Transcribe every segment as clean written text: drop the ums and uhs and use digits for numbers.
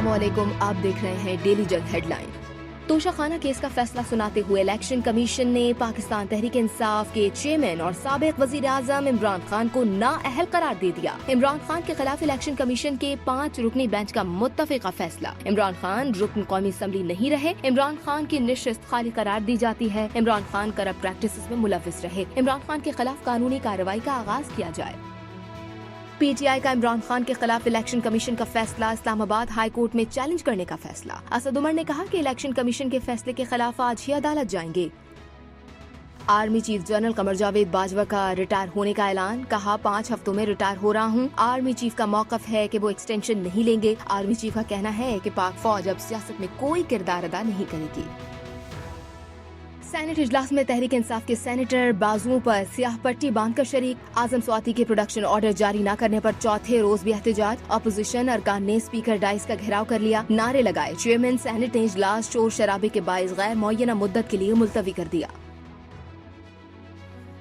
अस्सलाम वालेकुम, आप देख रहे हैं डेली जंग हेडलाइन। तोशाखाना केस का फैसला सुनाते हुए इलेक्शन कमीशन ने पाकिस्तान तहरीक इंसाफ के चेयरमैन और साबिक वजीर आजम इमरान खान को नाअहल करार दे दिया। इमरान खान के खिलाफ इलेक्शन कमीशन के 5 रुकनी बेंच का मुत्तफिका फैसला। इमरान खान रुकन कौमी असम्बली नहीं रहे, इमरान खान की निशिस्त खाली करार दी जाती है। इमरान खान करप्ट प्रैक्टिस में मुलविस रहे, इमरान खान के खिलाफ कानूनी कार्रवाई का आगाज किया जाए। पीटीआई का इमरान खान के खिलाफ इलेक्शन कमीशन का फैसला, इस्लामाबाद हाई कोर्ट में चैलेंज करने का फैसला। असद उमर ने कहा कि इलेक्शन कमीशन के फैसले के खिलाफ आज ही अदालत जाएंगे। Army chief general Qamar Javed Bajwa का रिटायर होने का ऐलान, कहा 5 हफ्तों में रिटायर हो रहा हूं। आर्मी चीफ का मौकफ है कि वो एक्सटेंशन नहीं लेंगे। आर्मी चीफ का कहना है कि पाक फौज अब सियासत में कोई किरदार अदा नहीं करेगी। सेनेट इजलास में तहरीक इंसाफ के सेनेटर बाजुओं पर स्याह पट्टी बांधकर शरीक। आजम स्वाति के प्रोडक्शन ऑर्डर जारी न करने पर चौथे रोज भी एहतजाज। अपोजिशन अरकान ने स्पीकर डाइस का घेराव कर लिया, नारे लगाए। चेयरमैन सेनेट ने इजलास शोर शराबे के बाइस गैर मुअय्यना मुद्दत के लिए मुलतवी कर दिया।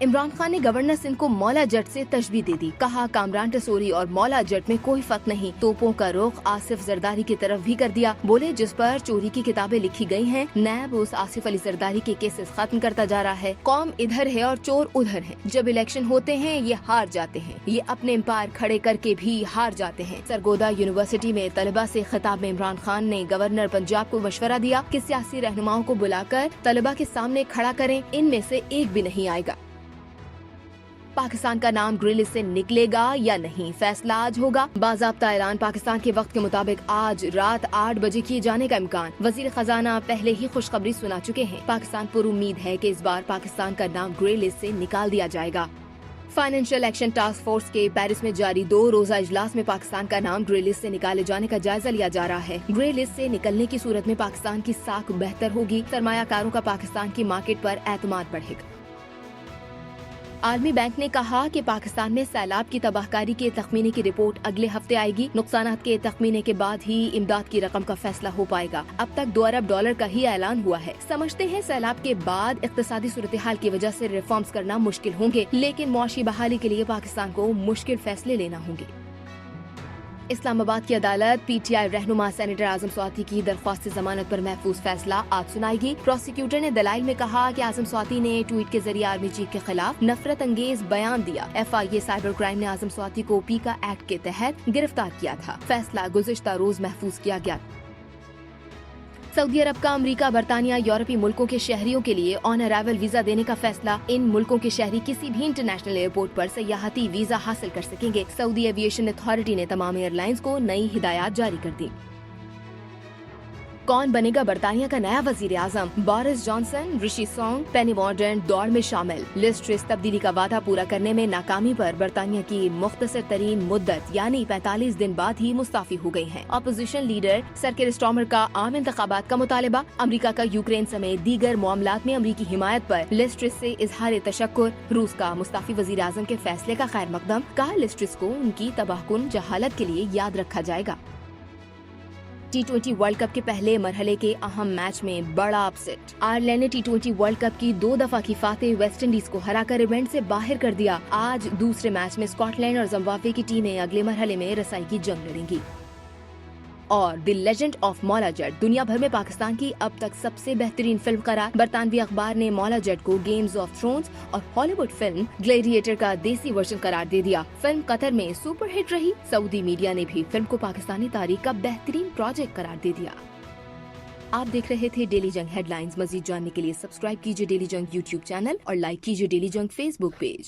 इमरान खान ने गवर्नर सिंध को मौला जट से तशबीह दे दी, कहा कामरान टसोरी और मौला जट में कोई फर्क नहीं। तोपों का रुख आसिफ जरदारी की तरफ भी कर दिया। बोले जिस पर चोरी की किताबें लिखी गई हैं, नैब उस आसिफ अली जरदारी के केसेस खत्म करता जा रहा है। कौम इधर है और चोर उधर है। जब इलेक्शन होते हैं ये हार जाते हैं, ये अपने एम्पायर खड़े करके भी हार जाते हैं। सरगोदा यूनिवर्सिटी में तलबा से खिताब में इमरान खान ने गवर्नर पंजाब को मशवरा दिया कि सियासी रहनुमाओं को बुलाकर तलबा के सामने खड़ा करें, इनमें से एक भी नहीं आएगा। पाकिस्तान का नाम ग्रे लिस्ट से निकलेगा या नहीं, फैसला आज होगा। बाज़ाब्ता ऐलान पाकिस्तान के वक्त के मुताबिक आज रात 8 बजे किए जाने का इम्कान। वजीर खजाना पहले ही खुशखबरी सुना चुके हैं। पाकिस्तान पर उम्मीद है कि इस बार पाकिस्तान का नाम ग्रे लिस्ट से निकाल दिया जाएगा। फाइनेंशियल एक्शन टास्क फोर्स के पेरिस में जारी 2 रोजा इजलास में पाकिस्तान का नाम ग्रे लिस्ट से निकाले जाने का जायजा लिया जा रहा है। ग्रे लिस्ट से निकलने की सूरत में पाकिस्तान की साख बेहतर होगी, सरमायाकारों का पाकिस्तान की मार्केट पर एतमाद बढ़ेगा। आर्मी बैंक ने कहा कि पाकिस्तान में सैलाब की तबाहकारी के तखमीने की रिपोर्ट अगले हफ्ते आएगी। नुकसानात के तखमीने के बाद ही इमदाद की रकम का फैसला हो पाएगा। अब तक $2 अरब का ही ऐलान हुआ है। समझते हैं सैलाब के बाद इक्तिसादी सूरत हाल की वजह से रिफॉर्म्स करना मुश्किल होंगे, लेकिन मुआशी बहाली के लिए पाकिस्तान को मुश्किल फैसले लेना होंगे। इस्लामाबाद की अदालत पीटीआई रहनुमा सेनेटर आजम स्वाति की दरख्वास्त जमानत पर महफूज फैसला आज सुनाएगी। प्रोसिक्यूटर ने दलाइल में कहा कि आजम स्वाति ने ट्वीट के जरिए आर्मी चीफ के खिलाफ नफरत अंगेज बयान दिया। FIA साइबर क्राइम ने आजम स्वाति को पीका एक्ट के तहत गिरफ्तार किया था। फैसला गुज़िश्ता रोज महफूज किया गया। सऊदी अरब का अमेरिका, बरतानिया, यूरोपीय मुल्कों के शहरियों के लिए ऑन अराइवल वीजा देने का फैसला। इन मुल्कों के शहरी किसी भी इंटरनेशनल एयरपोर्ट पर सयाहती वीजा हासिल कर सकेंगे। सऊदी एविएशन अथॉरिटी ने तमाम एयरलाइंस को नई हिदायत जारी कर दी। कौन बनेगा बरतानिया का नया वजीर आजम? बोरिस जॉनसन, ऋषि सोंग, पेनी मॉर्डन दौड़ में शामिल। लिस्ट ट्रिस तब्दीली का वादा पूरा करने में नाकामी पर बरतानिया की मुख्तसर तरीन मुद्दत यानी 45 दिन बाद ही मुस्ताफी हो गई है। Opposition leader sir Keir Starmer का आम इंतखाबात का मुतालबा। अमरीका का यूक्रेन समेत दीगर मामलात में अमरीकी हिमायत पर लिस्ट ट्रिस से इजहार तशक्कुर। रूस का मुस्ताफी वजीर आजम के फैसले का खैर मकदम, कहा लिस्ट ट्रिस को उनकी तबाहकुन जहालत के लिए याद रखा जाएगा। T20 वर्ल्ड कप के पहले मरहले के अहम मैच में बड़ा अपसेट। आयरलैंड ने T20 वर्ल्ड कप की 2 दफा की फातेह वेस्ट इंडीज को हराकर इवेंट से बाहर कर दिया। आज दूसरे मैच में स्कॉटलैंड और जिम्बाब्वे की टीमें अगले मरहले में रसाई की जंग लड़ेंगी। और the legend of Maula Jatt दुनिया भर में पाकिस्तान की अब तक सबसे बेहतरीन फिल्म करार। बरतानवी अखबार ने मौला जट को गेम्स ऑफ थ्रोन्स और हॉलीवुड फिल्म ग्लैडिएटर का देसी वर्जन करार दे दिया। फिल्म कतर में सुपर हिट रही। सऊदी मीडिया ने भी फिल्म को पाकिस्तानी तारीख का बेहतरीन प्रोजेक्ट करार दे दिया। आप देख रहे थे डेली जंग हेडलाइंस। मजीद जानने के लिए सब्सक्राइब कीजिए डेली जंग यूट्यूब चैनल और लाइक कीजिए डेली जंग फेसबुक पेज।